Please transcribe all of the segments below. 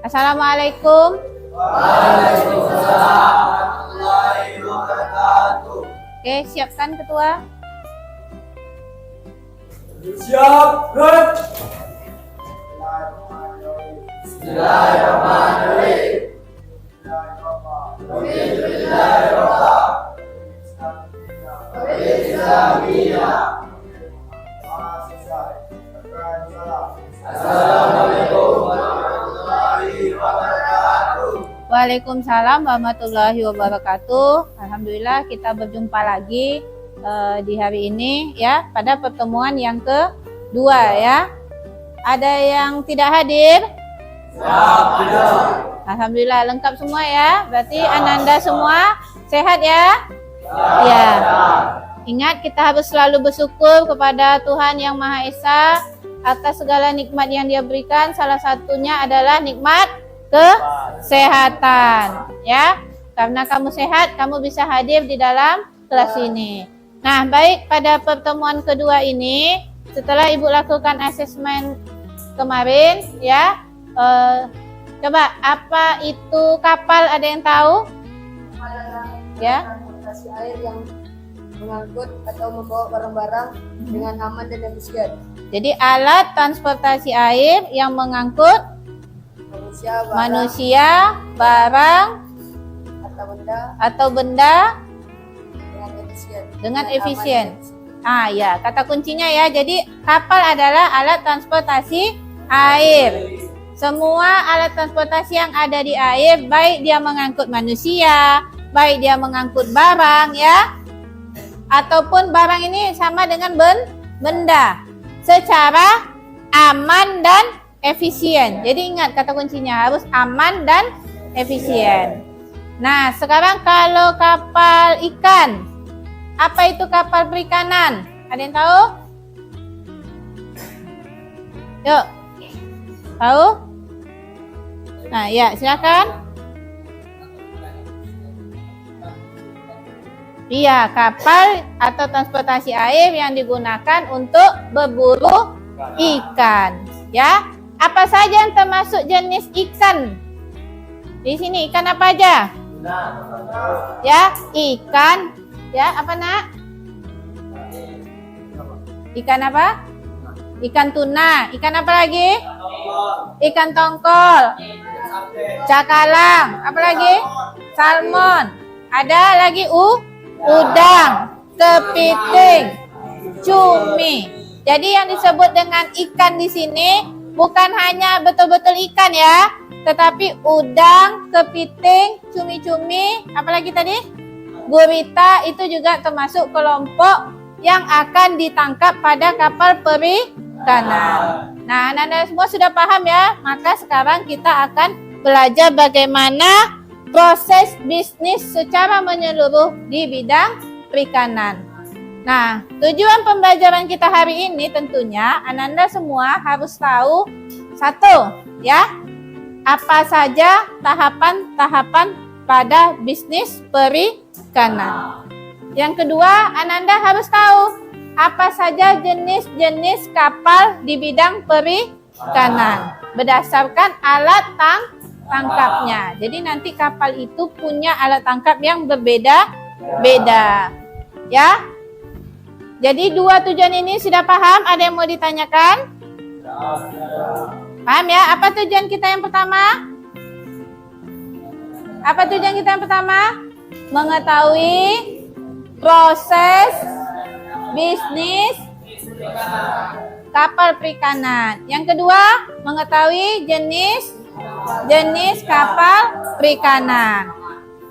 Assalamualaikum. Waalaikumsalam warahmatullahi wabarakatuh. Oke, siapkan ketua. Siap, gerak. Bismillahirrahmanirrahim. Assalamualaikum warahmatullahi wabarakatuh. Waalaikumsalam warahmatullahi wabarakatuh. Alhamdulillah kita berjumpa lagi di hari ini ya, pada pertemuan yang kedua ya. Ada yang tidak hadir? Alhamdulillah lengkap semua ya. Berarti Ananda semua sehat ya? Ya. Ingat kita harus selalu bersyukur kepada Tuhan Yang Maha Esa atas segala nikmat yang Dia berikan. Salah satunya adalah nikmat kesehatan ya. Karena kamu sehat, kamu bisa hadir di dalam kelas ini. Nah, baik, pada pertemuan kedua ini setelah Ibu lakukan asesmen kemarin ya, coba apa itu kapal, ada yang tahu? Ya. Transportasi air yang mengangkut atau membawa barang-barang dengan aman dan efisien. Jadi alat transportasi air yang mengangkut manusia, barang atau benda dengan efisien. Ya, kata kuncinya ya. Jadi kapal adalah alat transportasi air. Semua alat transportasi yang ada di air, baik dia mengangkut manusia, baik dia mengangkut barang ya, ataupun barang ini sama dengan benda, secara aman dan efisien. Jadi ingat kata kuncinya harus aman dan efisien. Nah, sekarang kalau kapal ikan, apa itu kapal perikanan? Ada yang tahu? Yuk, tahu? Nah, ya silakan. Iya, kapal atau transportasi air yang digunakan untuk berburu ikan. Ya, apa saja yang termasuk jenis ikan? Di sini ikan apa aja? Ya, ikan. Ya, apa nak? Ikan apa? Ikan tuna. Ikan apa lagi? Ikan tongkol. Cakalang. Apa lagi? Salmon. Ada lagi udang, kepiting, cumi. Jadi yang disebut dengan ikan di sini bukan hanya betul-betul ikan ya, tetapi udang, kepiting, cumi-cumi, apalagi tadi? Gurita, itu juga termasuk kelompok yang akan ditangkap pada kapal perikanan. Nah, Anda semua sudah paham ya? Maka sekarang kita akan belajar bagaimana proses bisnis secara menyeluruh di bidang perikanan. Nah, tujuan pembelajaran kita hari ini tentunya Ananda semua harus tahu satu, ya, apa saja tahapan-tahapan pada bisnis perikanan. Yang kedua, Ananda harus tahu apa saja jenis-jenis kapal di bidang perikanan berdasarkan alat tangkapnya. Jadi nanti kapal itu punya alat tangkap yang berbeda-beda. Ya. Jadi dua tujuan ini sudah paham? Ada yang mau ditanyakan? Paham ya? Apa tujuan kita yang pertama? Apa tujuan kita yang pertama? Mengetahui proses bisnis kapal perikanan. Yang kedua, mengetahui jenis kapal perikanan.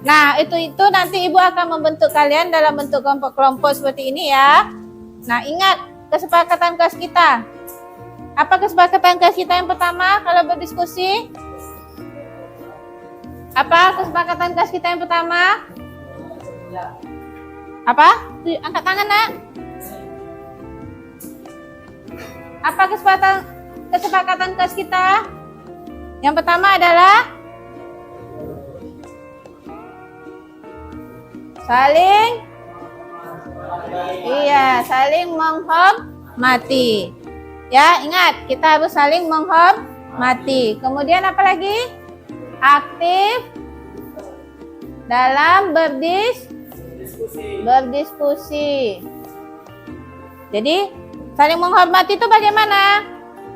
Nah, itu nanti Ibu akan membentuk kalian dalam bentuk kelompok-kelompok seperti ini ya. Nah, ingat kesepakatan kelas kita. Apa kesepakatan kelas kita yang pertama kalau berdiskusi? Apa kesepakatan kelas kita yang pertama? Apa? Angkat tangan, Nak. Apa kesepakatan kelas kita? Yang pertama adalah saling menghormati. Ya, ingat kita harus saling menghormati. mati. Kemudian apa lagi? Aktif dalam berdiskusi. Jadi saling menghormati itu bagaimana?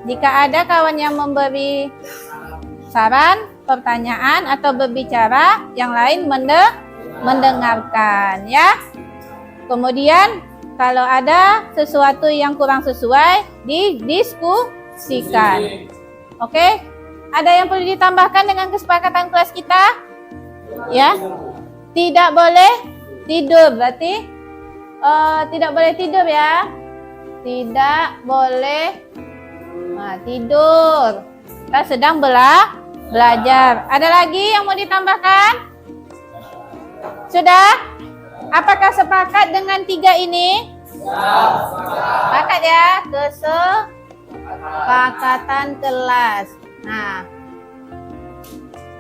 Jika ada kawan yang memberi saran, pertanyaan atau berbicara, yang lain mendengarkan, ya. Kemudian kalau ada sesuatu yang kurang sesuai, didiskusikan. Oke? Ada yang perlu ditambahkan dengan kesepakatan kelas kita? Ya. Tidak boleh tidur, berarti tidak boleh tidur ya. Tidak boleh tidur. Kita sedang belajar. Ada lagi yang mau ditambahkan? Sudah? Apakah sepakat dengan 3 ini? Sepakat ya. Kesepakatan kelas. Nah,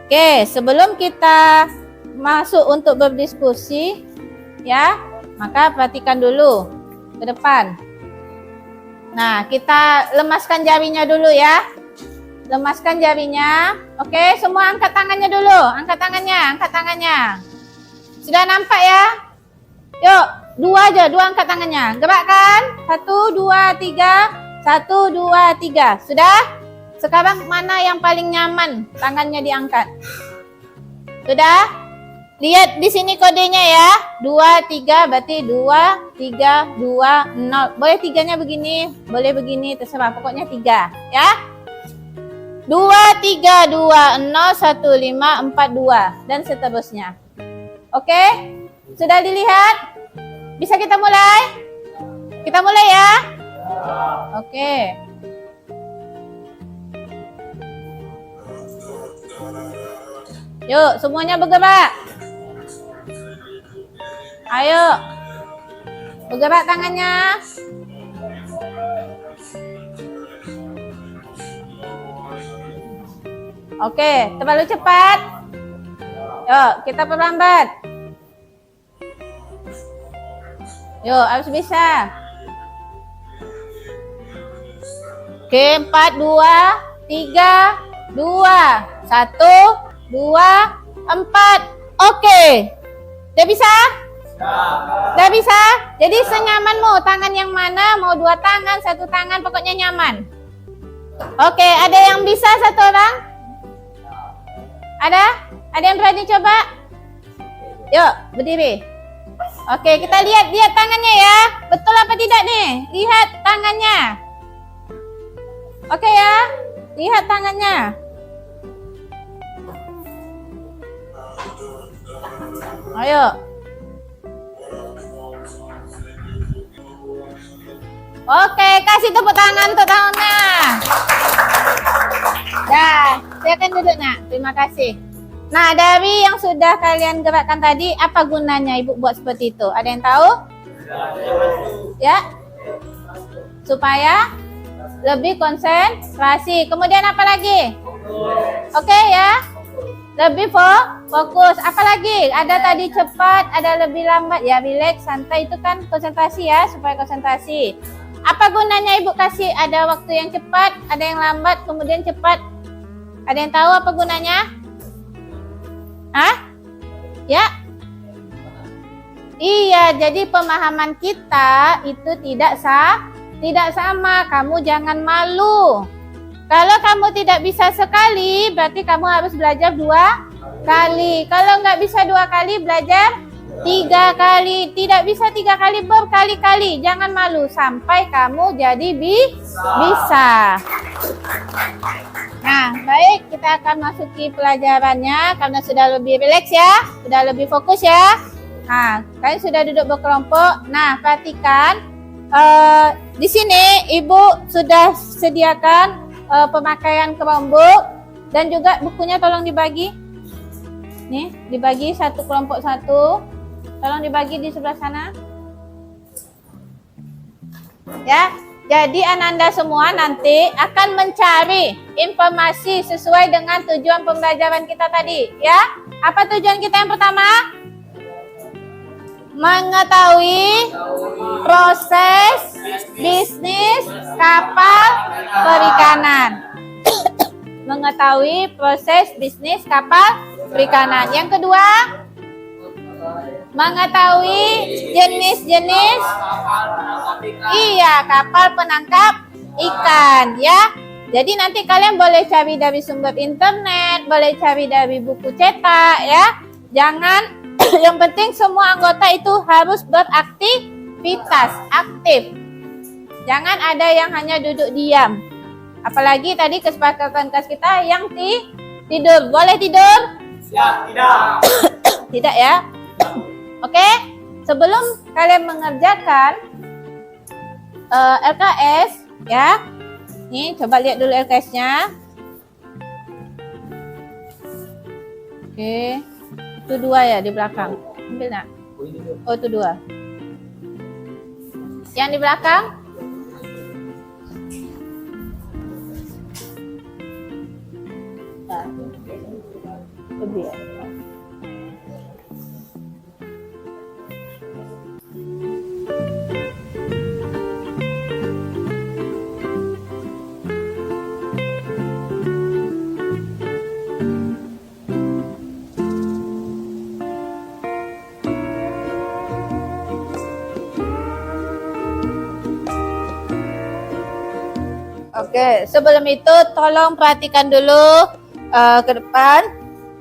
oke, sebelum kita masuk untuk berdiskusi, ya, maka perhatikan dulu ke depan. Nah, kita lemaskan jarinya dulu ya. Lemaskan jarinya. Oke, semua angkat tangannya dulu. Angkat tangannya. Sudah nampak ya? Yuk, 2 aja, 2 angkat tangannya. Gerakkan. 1, 2, 3. 1, 2, 3. Sudah? Sekarang mana yang paling nyaman tangannya diangkat? Sudah? Lihat di sini kodenya ya. 2, 3 berarti 2, 3, 2, 0. Boleh 3-nya begini, boleh begini, terserah. Pokoknya 3 ya. 2, 3, 2, 0, 1, 5, 4, 2 dan seterusnya. Oke? Sudah dilihat? Bisa kita mulai? Kita mulai ya? Oke. Yuk, semuanya bergerak. Ayo. Bergerak tangannya. Oke, terlalu cepat. Yuk, kita perlambat. Yuk, harus bisa. Oke, 4, 2, 3, 2, 1, 2, 4. Oke. Udah bisa? Udah bisa? Jadi senyamanmu, tangan yang mana? Mau 2 tangan, 1 tangan, pokoknya nyaman. Oke, ada yang bisa 1 orang? Ada? Ada yang berani coba? Yuk, berdiri. Oke, kita lihat tangannya ya. Betul apa tidak nih? Lihat tangannya. Oke ya. Lihat tangannya. Ayo. Oke, kasih tepuk tangan untuk tahunnya. Dah, silakan duduk nak. Terima kasih. Nah, dari yang sudah kalian gerakkan tadi, apa gunanya ibu buat seperti itu? Ada yang tahu? Ya? Supaya lebih konsentrasi. Kemudian apa lagi? Oke ya? Lebih fokus. Apa lagi? Ada tadi cepat, ada lebih lambat. Ya, relax, santai, itu kan konsentrasi ya, supaya konsentrasi. Apa gunanya ibu kasih? Ada waktu yang cepat, ada yang lambat, kemudian cepat. Ada yang tahu apa gunanya? Hah? Ya? Iya, jadi pemahaman kita itu tidak sama. Kamu jangan malu. Kalau kamu tidak bisa sekali, berarti kamu harus belajar 2 kali. Kalau nggak bisa 2 kali, belajar 3 kali. Tidak bisa 3 kali, berkali-kali. Jangan malu sampai kamu jadi bisa. Nah, baik, kita akan masuki pelajarannya karena sudah lebih rileks ya, sudah lebih fokus ya. Nah, kalian sudah duduk berkelompok. Nah, perhatikan di sini ibu sudah sediakan pemakaian kelompok dan juga bukunya tolong dibagi. Nih, dibagi satu kelompok satu. Tolong dibagi di sebelah sana. Ya. Jadi Ananda semua nanti akan mencari informasi sesuai dengan tujuan pembelajaran kita tadi, ya. Apa tujuan kita yang pertama? Mengetahui proses bisnis kapal perikanan. mengetahui proses bisnis kapal perikanan. Yang kedua, mengetahui jenis-jenis kapal penangkap ikan ya. Jadi nanti kalian boleh cari dari sumber internet, boleh cari dari buku cetak ya. Jangan yang penting semua anggota itu harus beraktivitas, aktif. Jangan ada yang hanya duduk diam. Apalagi tadi kesepakatan kelas kita yang tidur. Boleh tidur? Ya, tidak. Tidak ya? Oke, sebelum kalian mengerjakan LKS ya, nih coba lihat dulu LKS-nya. Oke, itu 2 ya di belakang. Ambil nak? Oh itu 2. Yang di belakang? Lebih ya. Oke, sebelum itu tolong perhatikan dulu ke depan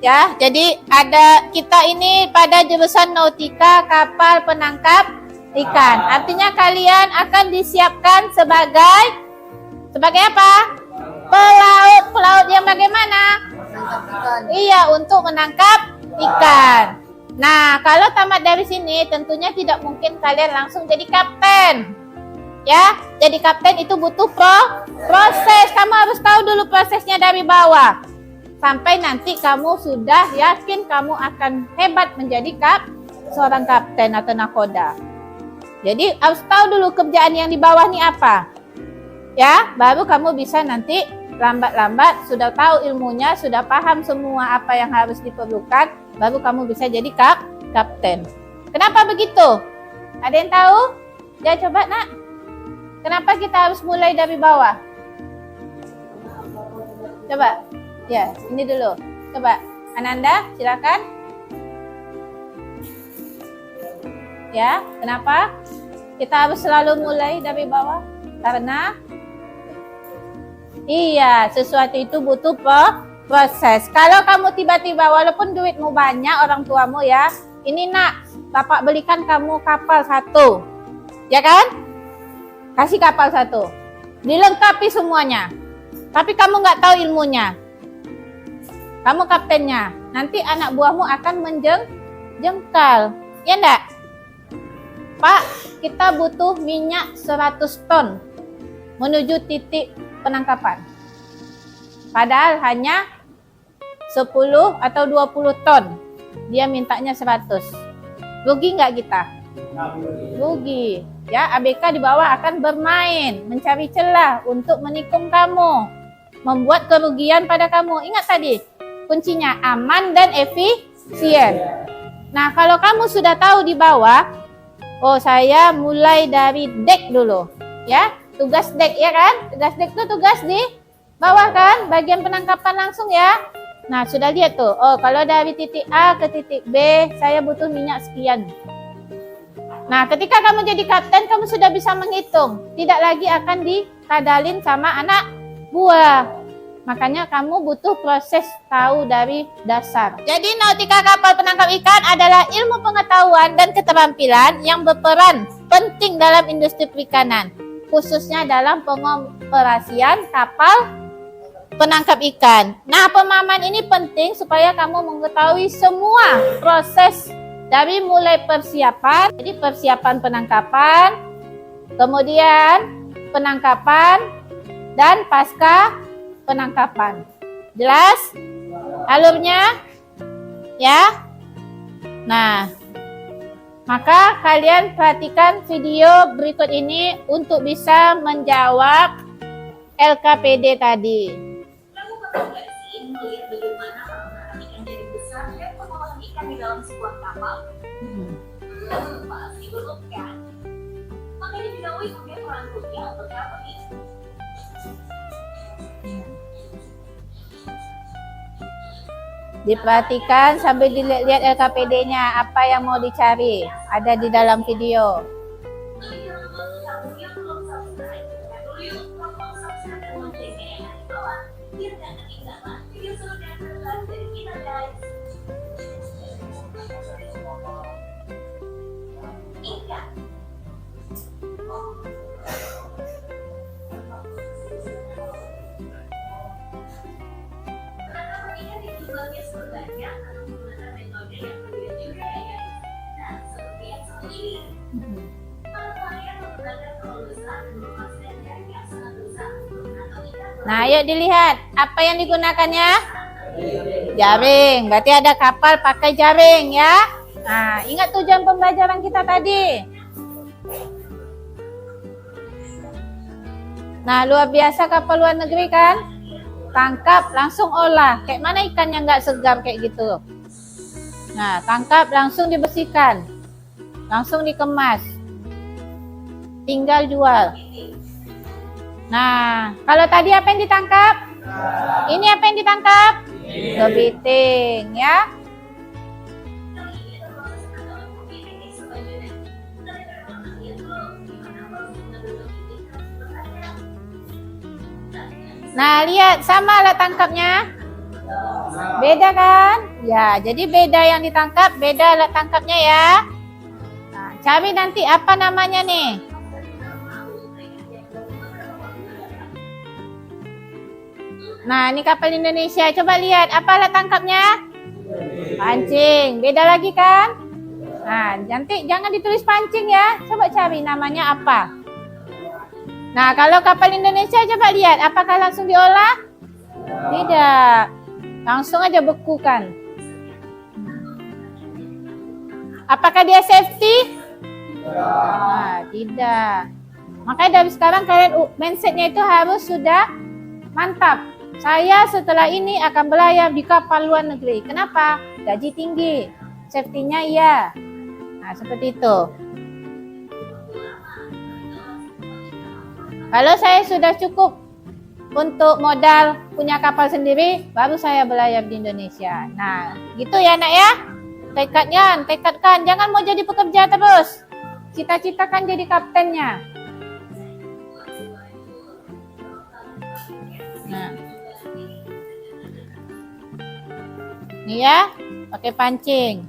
ya. Jadi ada kita ini pada jurusan nautika kapal penangkap ikan. Artinya kalian akan disiapkan sebagai apa? Pelaut yang bagaimana? Menangkap ikan. Iya, untuk menangkap ikan. Nah, kalau tamat dari sini tentunya tidak mungkin kalian langsung jadi kapten. Ya, jadi kapten itu butuh proses. Kamu harus tahu dulu prosesnya dari bawah. Sampai nanti kamu sudah yakin kamu akan hebat menjadi seorang kapten atau nakoda. Jadi harus tahu dulu kerjaan yang di bawah ini apa. Ya, baru kamu bisa nanti lambat-lambat sudah tahu ilmunya, sudah paham semua apa yang harus diperlukan, baru kamu bisa jadi kapten. Kenapa begitu? Ada yang tahu? Ya coba nak. Kenapa kita harus mulai dari bawah? Coba. Ya, ini dulu. Coba. Ananda, silakan. Ya, kenapa? Kita harus selalu mulai dari bawah? Karena sesuatu itu butuh proses. Kalau kamu tiba-tiba, walaupun duitmu banyak, orang tuamu ya, ini nak, bapak belikan kamu kapal 1. Ya kan? Kasih kapal 1, dilengkapi semuanya. Tapi kamu nggak tahu ilmunya. Kamu kaptennya. Nanti anak buahmu akan menjengkal. Ya enggak? Pak, kita butuh minyak 100 ton menuju titik penangkapan. Padahal hanya 10 atau 20 ton. Dia mintanya 100. Rugi nggak kita? Rugi. Ya, ABK di bawah akan bermain, mencari celah untuk menikung kamu, membuat kerugian pada kamu. Ingat tadi, kuncinya aman dan efisien. Nah, kalau kamu sudah tahu di bawah, oh saya mulai dari dek dulu, ya, tugas dek ya kan? Tugas dek itu tugas di bawah kan, bagian penangkapan langsung ya. Nah, sudah lihat tuh, oh kalau dari titik A ke titik B, saya butuh minyak sekian. Nah, ketika kamu jadi kapten, kamu sudah bisa menghitung. Tidak lagi akan dikadalin sama anak buah. Makanya kamu butuh proses tahu dari dasar. Jadi nautika kapal penangkap ikan adalah ilmu pengetahuan dan keterampilan yang berperan penting dalam industri perikanan. Khususnya dalam pengoperasian kapal penangkap ikan. Nah, pemahaman ini penting supaya kamu mengetahui semua proses dari mulai persiapan, jadi persiapan penangkapan, kemudian penangkapan, dan pasca penangkapan. Jelas alurnya? Ya? Nah, maka kalian perhatikan video berikut ini untuk bisa menjawab LKPD tadi. Kamu pernah nggak sih melihat bagaimana orang ikan jadi besar dan pengolahan ikan di dalam sebuah kapal? Pasti belum kan? Makanya diketahui kemudian peran dunia untuk apa nih? Diperhatikan sambil dilihat LKPD-nya apa yang mau dicari. Ada di dalam video. Nah, yuk dilihat apa yang digunakannya. Jaring. Berarti ada kapal pakai jaring ya. Nah, ingat tujuan pembelajaran kita tadi. Nah, luar biasa kapal luar negeri kan? Tangkap, langsung olah. Kayak mana ikan yang nggak segar kayak gitu. Nah, tangkap, langsung dibersihkan. Langsung dikemas. Tinggal jual. Nah, kalau tadi apa yang ditangkap? Ini apa yang ditangkap? Kepiting ya. Nah, lihat sama alat tangkapnya. Beda kan? Ya, jadi beda yang ditangkap, beda alat tangkapnya ya. Nah, cari nanti apa namanya nih? Nah, ini kapal Indonesia. Coba lihat, apa alat tangkapnya? Pancing. Beda lagi kan? Nah, nanti jangan ditulis pancing ya. Coba cari namanya apa. Nah, kalau kapal Indonesia coba lihat, apakah langsung diolah? Tidak. Langsung aja bekukan. Apakah dia safety? Nah, tidak. Makanya dari sekarang kalian mindsetnya itu harus sudah mantap. Saya setelah ini akan berlayar di kapal luar negeri. Kenapa? Gaji tinggi. Safety-nya iya. Nah, seperti itu. Kalau saya sudah cukup untuk modal punya kapal sendiri, baru saya berlayar di Indonesia. Nah, gitu ya nak ya. Tekadkan. Jangan mau jadi pekerja terus. Cita-citakan jadi kaptennya. Nah. Ini ya, pakai pancing.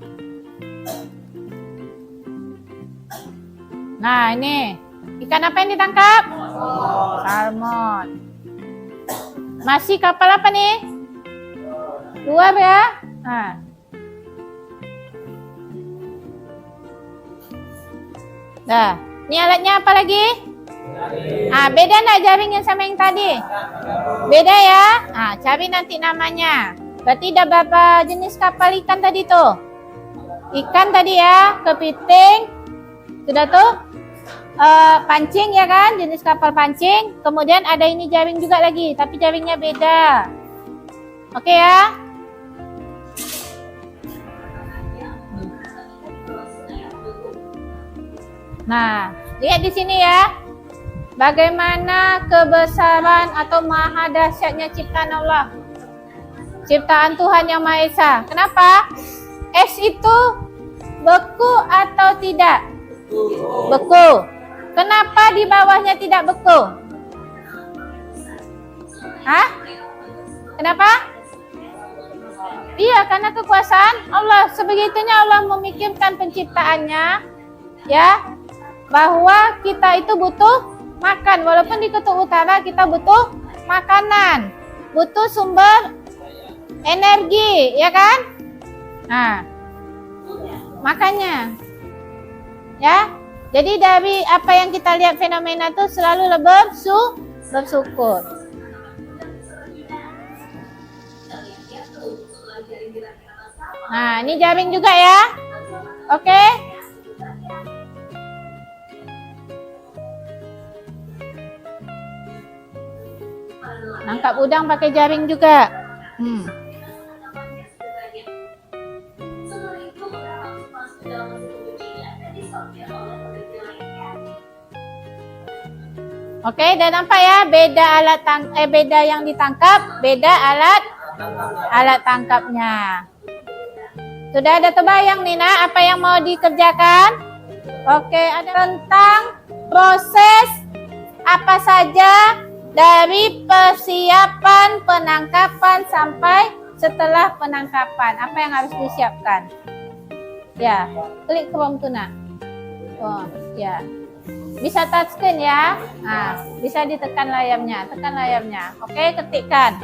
Nah, ini. Ikan apa yang ditangkap? Salmon. Masih kapal apa nih? Luar ya. Nah. Dah. Ini alatnya apa lagi? Ah, beda enggak jaringnya sama yang tadi? Beda ya? Ah, cari nanti namanya. Berarti ada berapa jenis kapal ikan tadi tuh? Ikan tadi ya, kepiting. Sudah tuh? Pancing ya kan? Jenis kapal pancing. Kemudian ada ini jaring juga lagi, tapi jaringnya beda. Oke ya? Nah, lihat di sini ya. Bagaimana kebesaran atau maha dahsyatnya ciptaan Allah. Ciptaan Tuhan Yang Maha Esa. Kenapa? Es itu beku atau tidak? Beku. Kenapa di bawahnya tidak beku? Hah? Kenapa? Iya, karena kekuasaan Allah. Sebegitunya Allah memikirkan penciptaannya, ya, bahwa kita itu butuh makan. Walaupun di kutub utara kita butuh makanan, butuh sumber energi, ya kan? Nah, makanya, ya. Jadi dari apa yang kita lihat fenomena itu selalu bersyukur. Nah, ini jaring juga ya. Oke. Nangkap udang pakai jaring juga. Oke, dan nampak ya beda alat beda yang ditangkap, beda alat Alat tangkapnya. Sudah ada terbayang nih nak apa yang mau dikerjakan? Oke, ada tentang proses apa saja dari persiapan penangkapan sampai setelah penangkapan. Apa yang harus disiapkan? Ya, klik Chrome tuh nak. Oh, ya. Bisa touchscreen ya. Nah, bisa ditekan layarnya, tekan layarnya. Oke, ketikkan.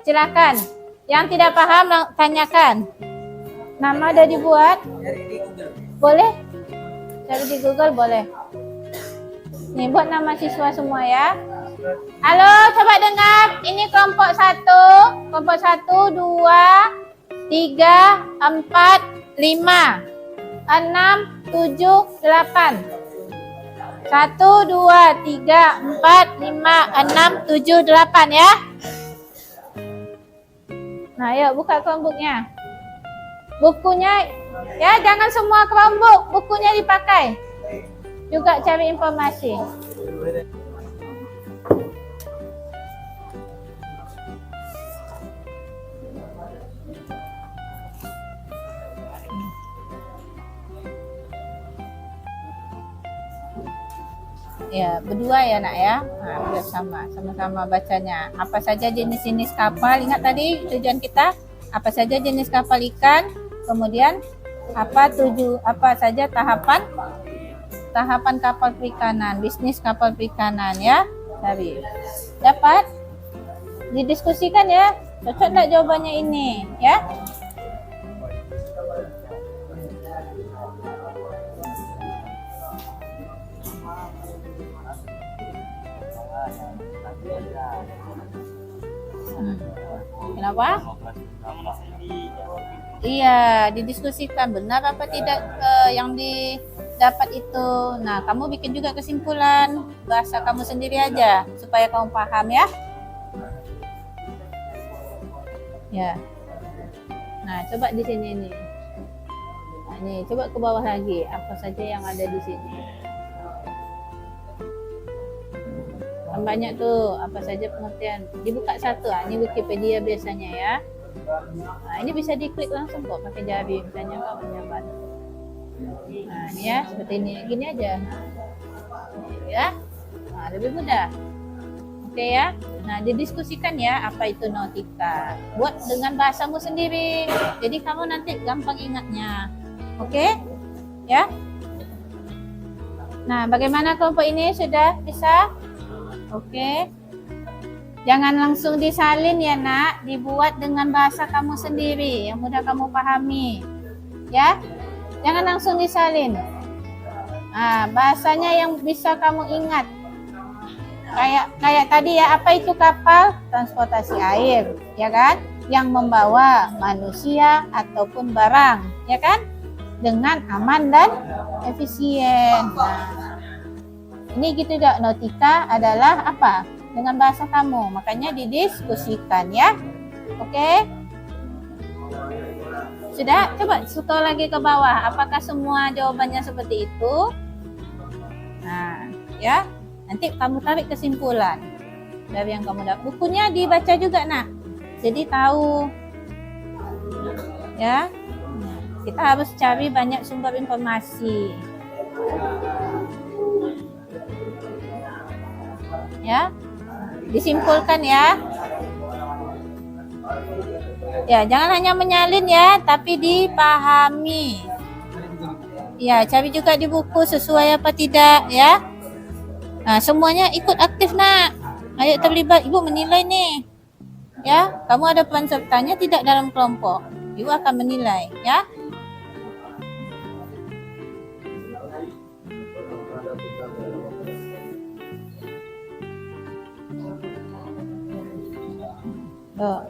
Silakan. Yang tidak paham tanyakan. Nama udah dibuat? Boleh? Cari di Google boleh. Nih buat nama siswa semua ya. Halo, coba dengar. Ini kelompok 1. Kelompok 1, 2, 3, 4, 5, 6, 7, 8. 1, 2, 3, 4, 5, 6, 7, 8 ya. Nah, yuk buka Chromebook-nya. Bukunya ya, jangan semua Chromebook, bukunya dipakai. Juga cari informasi. Ya, berdua ya nak ya. Nah, biar sama-sama bacanya. Apa saja jenis-jenis kapal? Ingat tadi tujuan kita? Apa saja jenis kapal ikan? Kemudian apa saja tahapan kapal perikanan, bisnis kapal perikanan ya. Dari dapat didiskusikan ya. Cocok enggak jawabannya ini ya? Kenapa? Iya, didiskusikan benar apa tidak yang didapat itu. Nah, kamu bikin juga kesimpulan bahasa kamu sendiri aja supaya kamu paham ya. Ya. Nah, coba di sini nih. Nah, ini coba ke bawah lagi. Apa saja yang ada di sini? Banyak tuh, apa saja pengertian. Dibuka satu, ini Wikipedia biasanya ya. Nah, ini bisa diklik langsung kok pakai jari, misalnya kamu menyabat. Nah, ini ya, seperti ini, gini aja. Ya, nah, lebih mudah. Oke ya. Nah, didiskusikan ya apa itu nautika. Buat dengan bahasamu sendiri. Jadi kamu nanti gampang ingatnya. Oke? Ya. Nah, bagaimana kelompok ini sudah bisa? Oke. Jangan langsung disalin ya nak, dibuat dengan bahasa kamu sendiri yang mudah kamu pahami. Ya. Jangan langsung disalin. Nah, bahasanya yang bisa kamu ingat. Kayak tadi ya, apa itu kapal? Transportasi air, ya kan? Yang membawa manusia ataupun barang, ya kan? Dengan aman dan efisien. Nah, ini gitu juga, nautika adalah apa? Dengan bahasa kamu, makanya didiskusikan ya. Oke? Sudah? Coba scroll lagi ke bawah. Apakah semua jawabannya seperti itu? Nah, ya. Nanti kamu tarik kesimpulan dari yang kamu dapat. Bukunya dibaca juga nak. Jadi tahu. Ya. Kita harus cari banyak sumber informasi. Ya. Disimpulkan ya. Ya, jangan hanya menyalin ya, tapi dipahami. Ya, cari juga di buku sesuai apa tidak ya. Nah, semuanya ikut aktif nak. Ayo terlibat, ibu menilai nih. Ya, kamu ada peran sertanya tidak dalam kelompok. Ibu akan menilai ya. Oh.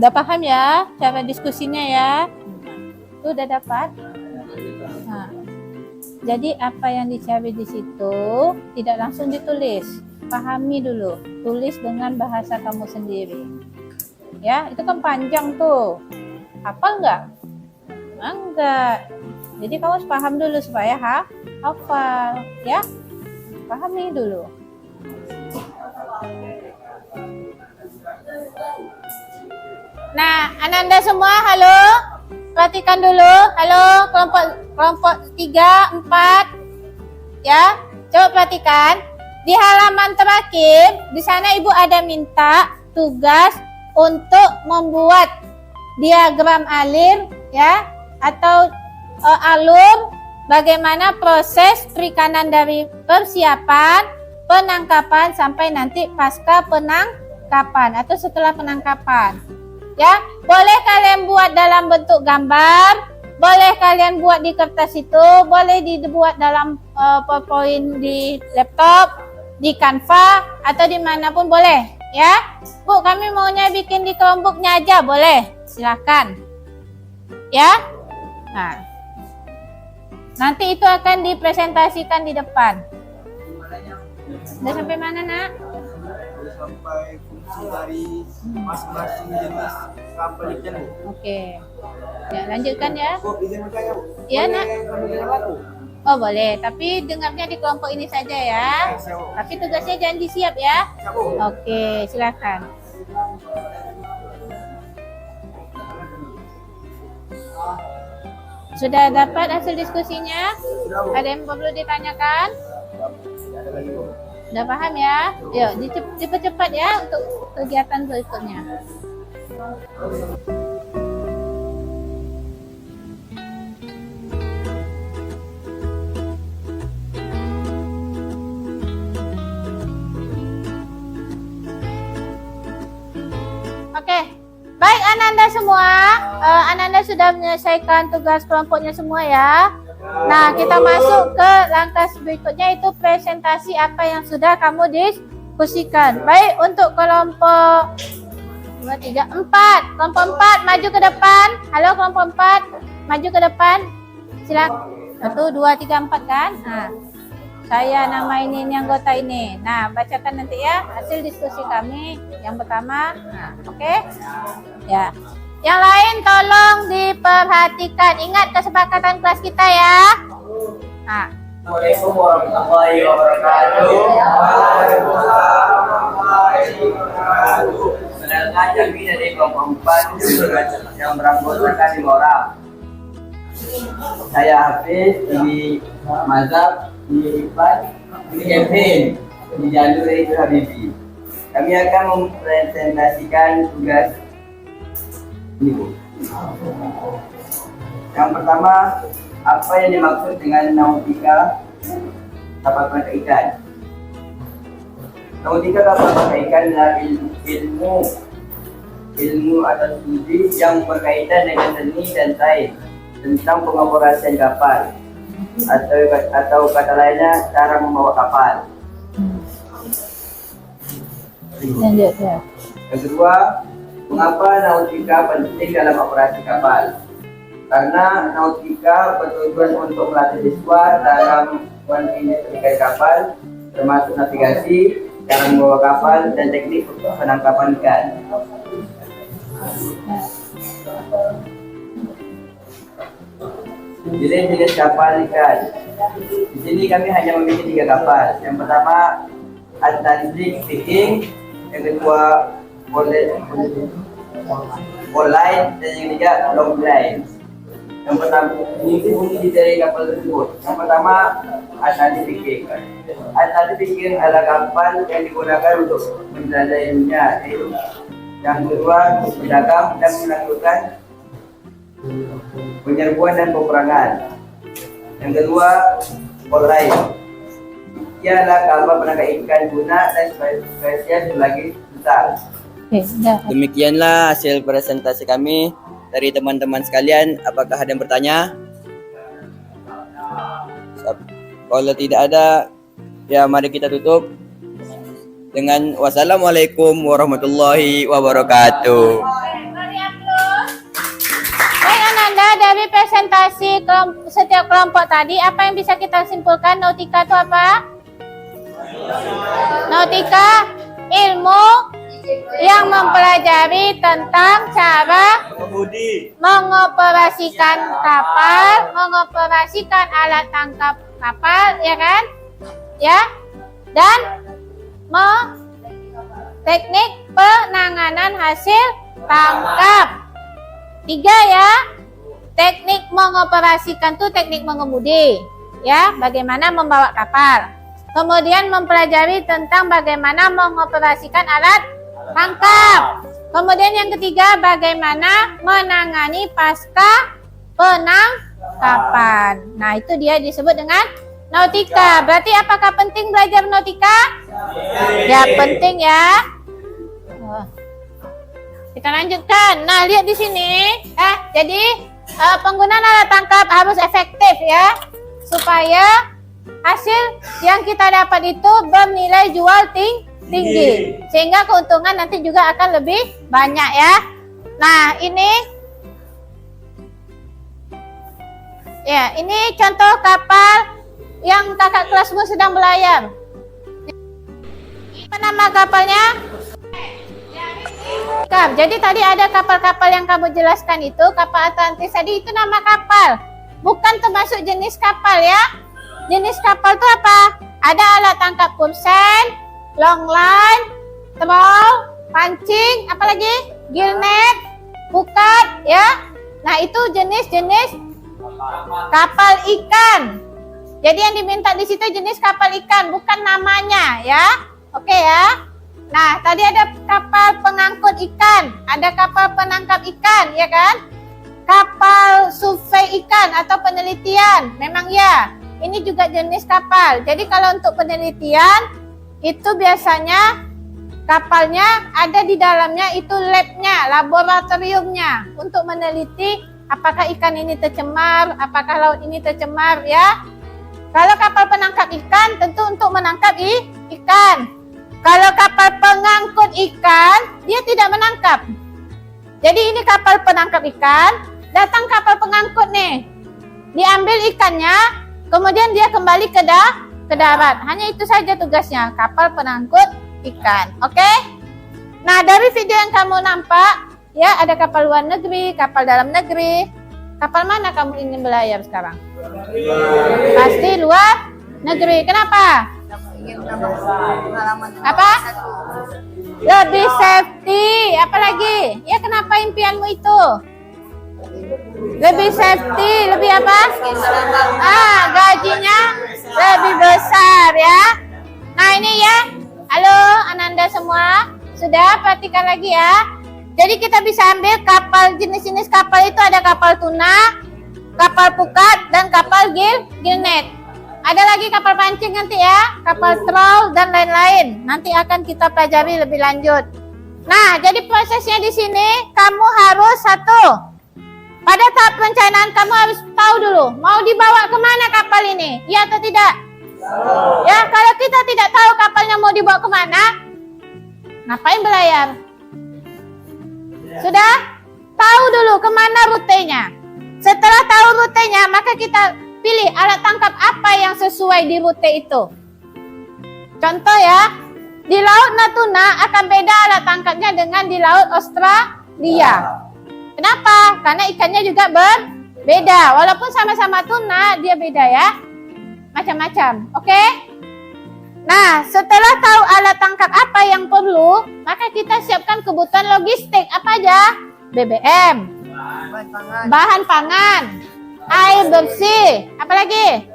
Udah paham ya cara diskusinya ya? Itu udah dapat? Nah, Jadi apa yang dicari di situ tidak langsung ditulis. Pahami dulu. Tulis dengan bahasa kamu sendiri. Ya, itu kan panjang tuh. Hafal nggak? Enggak. Jadi kamu harus paham dulu supaya hafal. Ya, pahami dulu. Nah, Ananda semua, halo. Perhatikan dulu. Halo, kelompok 3, 4. Ya, coba perhatikan. Di halaman terakhir, di sana Ibu ada minta tugas untuk membuat diagram alir, ya, atau alur bagaimana proses perikanan dari persiapan, penangkapan sampai nanti pasca penangkapan atau setelah penangkapan. Ya, boleh kalian buat dalam bentuk gambar, boleh kalian buat di kertas itu, boleh dibuat dalam PowerPoint di laptop, di Canva atau dimanapun boleh. Ya, Bu, kami maunya bikin di Chromebooknya aja, boleh, silakan. Ya, nah, nanti itu akan dipresentasikan di depan. Udah sampai mana, Nak? Sampai fungsi dari masing-masing jenis kapal ikan. Oke. Ya, lanjutkan ya. Bu, izin bertanya, Bu. Iya, Nak. Boleh dengar lagu? Oh, boleh, tapi dengarnya di kelompok ini saja ya. Tapi tugasnya jangan disiap ya. Siap, Bu. Oke, silakan. Sudah dapat hasil diskusinya? Sudah, Bu. Ada yang perlu ditanyakan? Ada lagi, Bu. Udah paham ya? Yuk, cepat-cepat ya untuk kegiatan berikutnya. Oke, baik Ananda semua. Ananda sudah menyelesaikan tugas kelompoknya semua ya. Nah, kita masuk ke langkah berikutnya, itu presentasi apa yang sudah kamu diskusikan. Baik, untuk kelompok 2, 3, 4. Kelompok 4 maju ke depan. Halo kelompok 4, maju ke depan. Silakan. 1, 2, 3, 4 kan? Nah, saya namain ini anggota ini. Nah, bacakan nanti ya hasil diskusi kami yang pertama. Nah, oke? Ya. Yang lain tolong diperhatikan. Ingat kesepakatan kelas kita ya. Nah, Assalamualaikum warahmatullahi wabarakatuh. Waalaikumsalam warahmatullahi wabarakatuh. Sedangkan kami dari kelompok 4 yang beranggotakan 5 orang. Saya Hafiz, ini Mazhab, ini Ipan, ini Kevin, ini Jalur, ini Habibi. Kami akan mempresentasikan tugas ini, Bu. Yang pertama, apa yang dimaksud dengan nautika kapal penangkap ikan? Nautika kapal penangkap ikan adalah ilmu atau studi yang berkaitan dengan seni dan sains tentang pengoperasian kapal atau kata lainnya cara membawa kapal. lanjut ya. Yang kedua, mengapa nautika penting dalam operasi kapal? Karena nautika bertujuan untuk melatih siswa dalam menginstruksikan kapal, termasuk navigasi, cara membawa kapal, dan teknik penangkapan ikan. Jenis kapal ikan. Di sini kami hanya memiliki 3 kapal. Yang pertama Atlantic Viking, yang kedua Line, dan yang ketiga Long Line. Yang pertama ini fungsi dari kapal tersebut. Yang pertama Atlantic Viking. Atlantic Viking adalah kapal yang digunakan untuk menjelajahi dunia. Yang kedua berdagang dan melakukan penyerbuan dan peperangan. Yang kedua Line. Ia adalah kapal penangkap ikan tuna dan spesies lagi besar. Oke, sudah. Demikianlah hasil presentasi kami dari teman-teman sekalian. Apakah ada yang bertanya? Kalau tidak ada, ya mari kita tutup dengan wassalamualaikum warahmatullahi wabarakatuh. Baik Ananda, dari presentasi setiap kelompok tadi, apa yang bisa kita simpulkan? Nautika itu apa? Nautika ilmu yang mempelajari tentang cara mengoperasikan kapal, mengoperasikan alat tangkap kapal, ya kan? Ya, dan teknik penanganan hasil tangkap. 3 ya. Teknik mengoperasikan tuh teknik mengemudi, ya, bagaimana membawa kapal. Kemudian mempelajari tentang bagaimana mengoperasikan alat tangkap. Kemudian yang ketiga, bagaimana menangani pasca penangkapan. Nah, itu dia disebut dengan nautika. Berarti apakah penting belajar nautika? Ya, penting ya. Kita lanjutkan. Nah, lihat di sini. Jadi penggunaan alat tangkap harus efektif ya, supaya hasil yang kita dapat itu bernilai jual tinggi, sehingga keuntungan nanti juga akan lebih banyak ya. Nah, ini contoh kapal yang kakak kelasmu sedang berlayar. Apa nama kapalnya? Jadi tadi ada kapal-kapal yang kamu jelaskan itu, kapal Atlantis tadi itu nama kapal, bukan termasuk jenis kapal ya. Jenis kapal itu apa? Ada alat tangkap kursen, long line, troll, pancing, apalagi gill net, pukat ya. Nah, itu jenis-jenis kapal ikan. Jadi yang diminta di situ jenis kapal ikan, bukan namanya ya. Oke ya. Nah, tadi ada kapal pengangkut ikan, ada kapal penangkap ikan, ya kan? Kapal survei ikan atau penelitian, memang ya. Ini juga jenis kapal. Jadi kalau untuk penelitian, itu biasanya kapalnya ada di dalamnya itu labnya, laboratoriumnya, untuk meneliti apakah ikan ini tercemar, apakah laut ini tercemar, ya. Kalau kapal penangkap ikan, tentu untuk menangkap ikan. Kalau kapal pengangkut ikan, dia tidak menangkap. Jadi ini kapal penangkap ikan, datang kapal pengangkut nih. Diambil ikannya, kemudian dia kembali ke darat. Hanya itu saja tugasnya, kapal pengangkut ikan. Oke? Nah, dari video yang kamu nampak, ya ada kapal luar negeri, kapal dalam negeri. Kapal mana kamu ingin berlayar sekarang? Pasti luar negeri. Kenapa? Ingin menambah pengalaman. Apa? Lebih safety. Apalagi? Ya, kenapa impianmu itu? Lebih safety, lebih apa? Gajinya lebih besar ya. Nah, ini ya. Halo Ananda semua. Sudah perhatikan lagi ya. Jadi kita bisa ambil kapal, jenis-jenis kapal itu ada kapal tuna, kapal pukat, dan kapal gill net. Ada lagi kapal pancing nanti ya, kapal troll dan lain-lain. Nanti akan kita pelajari lebih lanjut. Nah, jadi prosesnya di sini kamu harus pada tahap perencanaan kamu harus tahu dulu mau dibawa kemana kapal ini, ya atau tidak? Ya, kalau kita tidak tahu kapalnya mau dibawa kemana, ngapain berlayar? Sudah tahu dulu kemana rutenya. Setelah tahu rutenya, maka kita pilih alat tangkap apa yang sesuai di rute itu. Contoh ya, di Laut Natuna akan beda alat tangkapnya dengan di Laut Australia. Kenapa? Karena ikannya juga berbeda. Walaupun sama-sama tuna, dia beda ya. Macam-macam. Oke? Nah, setelah tahu alat tangkap apa yang perlu, maka kita siapkan kebutuhan logistik. Apa aja? BBM, bahan pangan, air bersih, apalagi?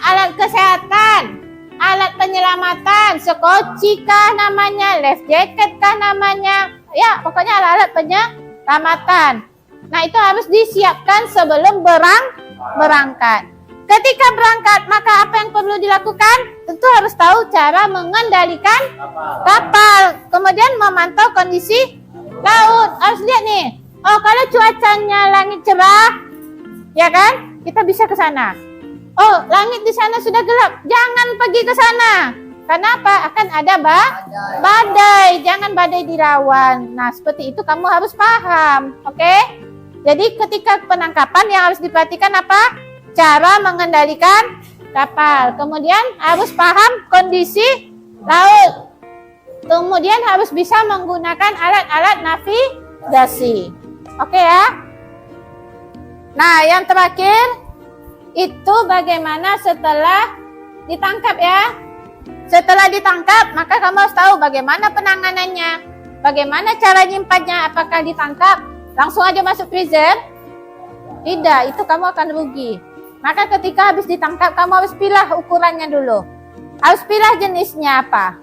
Alat kesehatan, alat penyelamatan, skoci kah namanya, life jacket kah namanya, ya pokoknya alat-alat penyelamatan. Nah, itu harus disiapkan sebelum berangkat. Ketika berangkat, maka apa yang perlu dilakukan? Tentu harus tahu cara mengendalikan kapal, kemudian memantau kondisi laut. Harus lihat nih, oh kalau cuacanya langit cerah, ya kan, kita bisa ke sana. Oh, langit di sana sudah gelap, jangan pergi ke sana. Kenapa? Akan ada badai, jangan badai dilawan. Nah, seperti itu kamu harus paham, oke? Jadi ketika penangkapan yang harus diperhatikan apa? Cara mengendalikan kapal. Kemudian harus paham kondisi laut. Kemudian harus bisa menggunakan alat-alat navigasi. Oke ya? Nah, yang terakhir itu bagaimana setelah ditangkap ya. Setelah ditangkap, maka kamu harus tahu bagaimana penanganannya. Bagaimana cara nyimpannya, apakah ditangkap langsung aja masuk freezer? Tidak, itu kamu akan rugi. Maka ketika habis ditangkap, kamu harus pilih ukurannya dulu. Harus pilih jenisnya apa.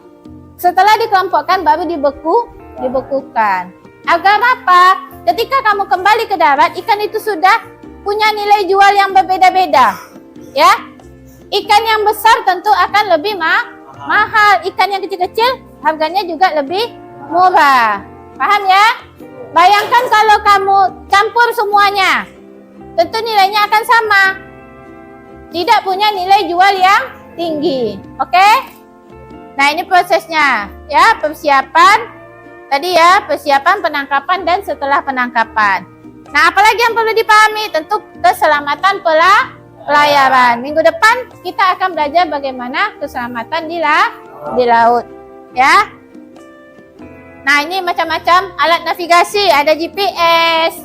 Setelah dikelompokkan, baru dibekukan. Agar apa? Ketika kamu kembali ke darat, ikan itu sudah punya nilai jual yang berbeda-beda. Ya, ikan yang besar tentu akan lebih mahal. Ikan yang kecil-kecil harganya juga lebih murah. Paham ya? Bayangkan kalau kamu campur semuanya, tentu nilainya akan sama. Tidak punya nilai jual yang tinggi. Oke? Nah, ini prosesnya. Ya, persiapan. Tadi ya, persiapan, penangkapan, dan setelah penangkapan. Nah, apalagi yang perlu dipahami? Tentu keselamatan pelayaran. Minggu depan kita akan belajar bagaimana keselamatan di laut. Ya. Nah, ini macam-macam alat navigasi. Ada GPS,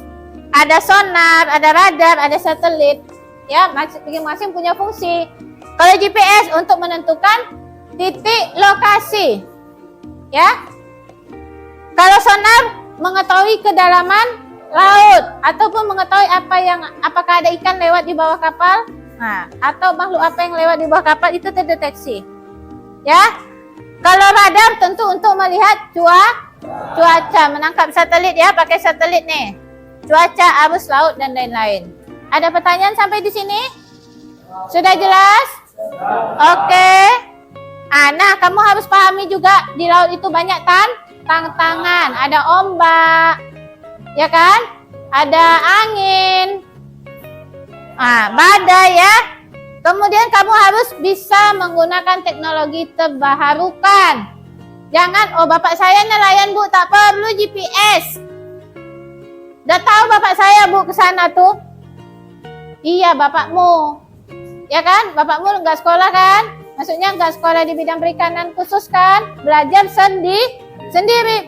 ada sonar, ada radar, ada satelit. Ya, masing-masing punya fungsi. Kalau GPS untuk menentukan titik lokasi. Ya. Kalau sonar mengetahui kedalaman laut ataupun mengetahui apakah ada ikan lewat di bawah kapal, nah, atau makhluk apa yang lewat di bawah kapal itu terdeteksi. Ya. Kalau radar tentu untuk melihat cuaca, menangkap satelit ya, pakai satelit nih. Cuaca, arus laut dan lain-lain. Ada pertanyaan sampai di sini? Sudah jelas? Oke. Nah, kamu harus pahami juga di laut itu banyak tantangan, ada ombak, ya kan? Ada angin, badai ya. Kemudian kamu harus bisa menggunakan teknologi terbarukan. Jangan, bapak saya nelayan bu, tak perlu GPS. Udah tahu bapak saya bu ke sana tuh? Iya bapakmu, ya kan? Bapakmu nggak sekolah kan? Maksudnya nggak sekolah di bidang perikanan khusus kan? Belajar sendiri.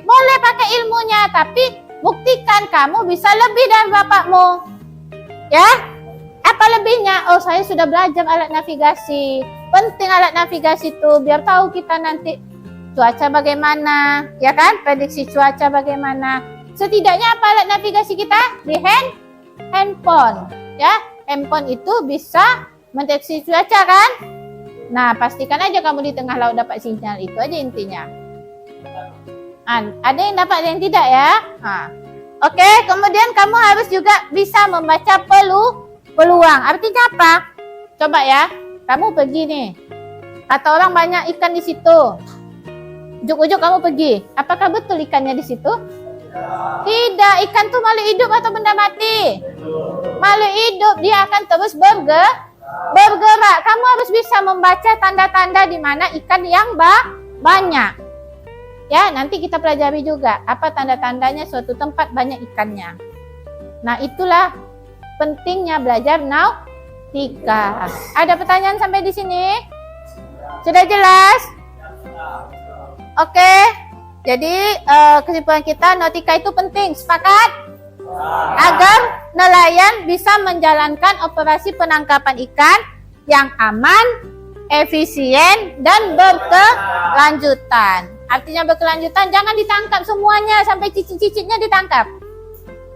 Boleh pakai ilmunya, tapi buktikan kamu bisa lebih dari bapakmu. Ya? Apa lebihnya? Oh, saya sudah belajar alat navigasi. Penting alat navigasi itu biar tahu kita nanti cuaca bagaimana, ya kan? Prediksi cuaca bagaimana. Setidaknya apa alat navigasi kita? Di handphone. Ya, handphone itu bisa mendeteksi cuaca kan? Nah, pastikan aja kamu di tengah laut dapat sinyal, itu aja intinya. Ada yang dapat, ada yang tidak ya. Oke, kemudian kamu harus juga bisa membaca peluang. Artinya apa? Coba ya, kamu pergi nih. Kata orang banyak ikan di situ. Ujuk-ujuk kamu pergi. Apakah betul ikannya di situ? Tidak, ikan tuh makhluk hidup atau benda mati? Makhluk hidup, dia akan terus bergerak. Kamu harus bisa membaca tanda-tanda di mana ikan yang banyak. Ya, nanti kita pelajari juga apa tanda-tandanya suatu tempat banyak ikannya. Nah, itulah pentingnya belajar nautika. Ada pertanyaan sampai di sini? Sudah jelas? Oke. Jadi, kesimpulan kita nautika itu penting. Sepakat? Agar nelayan bisa menjalankan operasi penangkapan ikan yang aman, efisien, dan berkelanjutan. Artinya berkelanjutan, jangan ditangkap semuanya sampai cicit-cicitnya ditangkap.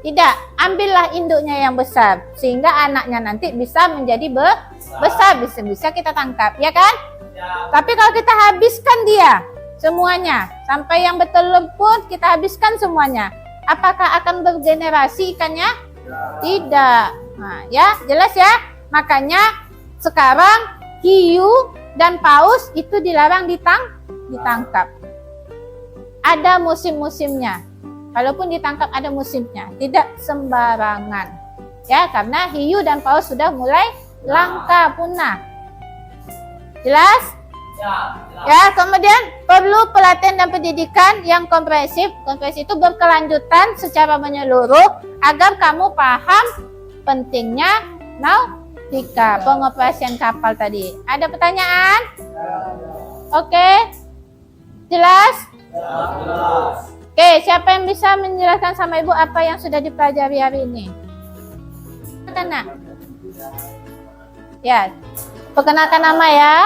Tidak, ambillah induknya yang besar sehingga anaknya nanti bisa menjadi besar, bisa kita tangkap, ya kan? Tapi kalau kita habiskan dia semuanya sampai yang bertelur pun kita habiskan semuanya, apakah akan bergenerasi ikannya? Tidak. Nah, ya, jelas ya? Makanya sekarang hiu dan paus itu dilarang ditangkap. Ada musim-musimnya. Kalaupun ditangkap ada musimnya, tidak sembarangan. Ya, karena hiu dan paus sudah mulai langka punah. Jelas? Ya, kemudian perlu pelatihan dan pendidikan yang komprehensif. Komprehensif itu berkelanjutan secara menyeluruh agar kamu paham pentingnya nautika, pengoperasian kapal tadi. Ada pertanyaan? Oke. Jelas? Oke, siapa yang bisa menjelaskan sama Ibu apa yang sudah dipelajari hari ini? Nak? Ya, perkenalkan nama ya.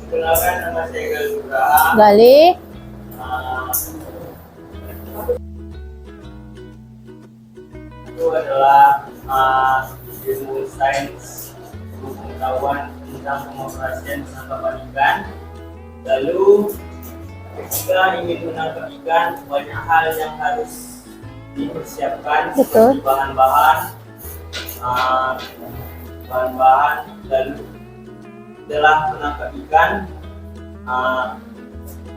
Perkenalkan nama saya Galura. Gali. Itu adalah ilmu sains pengetahuan tentang pengoperasian penangkapan ikan. Lalu ketika ingin menangkap ikan, banyak hal yang harus dipersiapkan Betul. seperti bahan-bahan, lalu setelah menangkap ikan,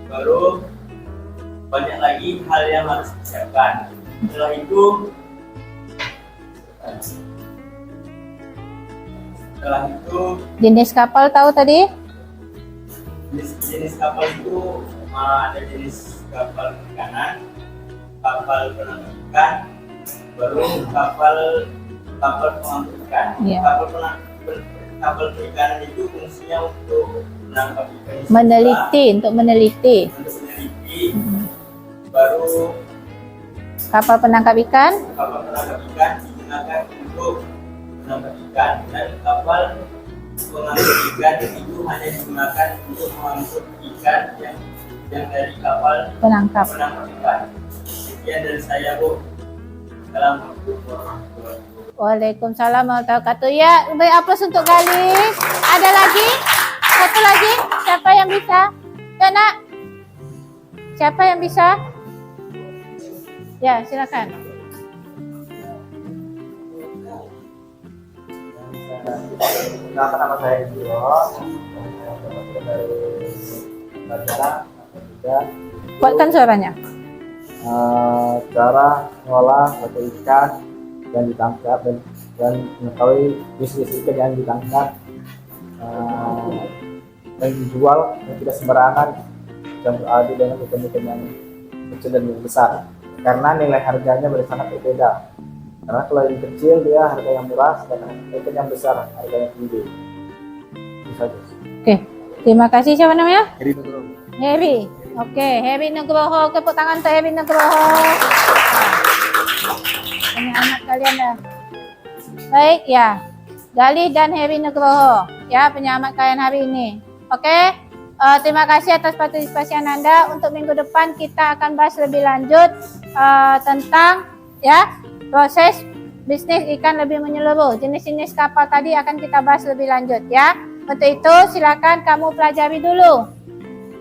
baru banyak lagi hal yang harus disiapkan. Setelah itu Jenis kapal tahu tadi? jenis kapal itu ada jenis kapal perikanan, kapal penangkap ikan, baru kapal pengangkut ikan. Iya. Kapal perikanan itu fungsinya untuk menangkap ikan. Untuk meneliti. Baru Kapal penangkap ikan. kapal penangkap ikan digunakan untuk menangkap ikan, dan kapal pengangkut ikan itu hanya digunakan untuk mengangkut ikan yang dari kapal Penangkap. ikan. Sekian dari saya, Bu. Assalamualaikum warahmatullahi wabarakatuh. Waalaikumsalam warahmatullahi wabarakatuh. Ya, beri aplaus untuk Gali. Ada lagi? Satu lagi? Siapa yang bisa? Ya, Nak. Siapa yang bisa? Ya, silakan. Kenapa nama saya Giro? Dari pelajaran juga Kuatkan suaranya. cara mengolah satu ikan yang ditangkap dan mengetahui bisnis ikan yang ditangkap dan dijual yang tidak sembarangan, yang beradu dengan ikan-ikan yang kecil dan yang besar, karena nilai harganya sangat berbeda. Karena kalau yang kecil dia harga yang murah, sedangkan ikan yang besar harga yang tinggi. Bisa. Oke, terima kasih. Siapa namanya? Jadi Nugroho. Heri. Oke, Heri Nugroho. Tepuk tangan untuk Heri Nugroho. Ini anak kalian dah. Baik, ya. Gali dan Heri Nugroho. Ya, penyamat kalian hari ini. Oke. Terima kasih atas partisipasi Anda. Untuk minggu depan kita akan bahas lebih lanjut tentang ya proses bisnis ikan lebih menyeluruh. Jenis-jenis kapal tadi akan kita bahas lebih lanjut ya. Untuk itu silakan kamu pelajari dulu.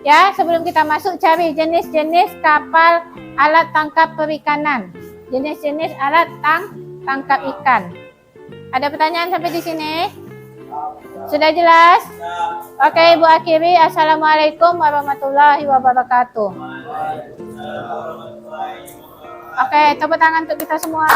Ya, sebelum kita masuk cari jenis-jenis kapal alat tangkap perikanan. Jenis-jenis alat tangkap ikan. Ada pertanyaan sampai di sini? Sudah jelas? Oke, Ibu akhiri. Assalamualaikum warahmatullahi wabarakatuh. Oke, tepuk tangan untuk kita semua.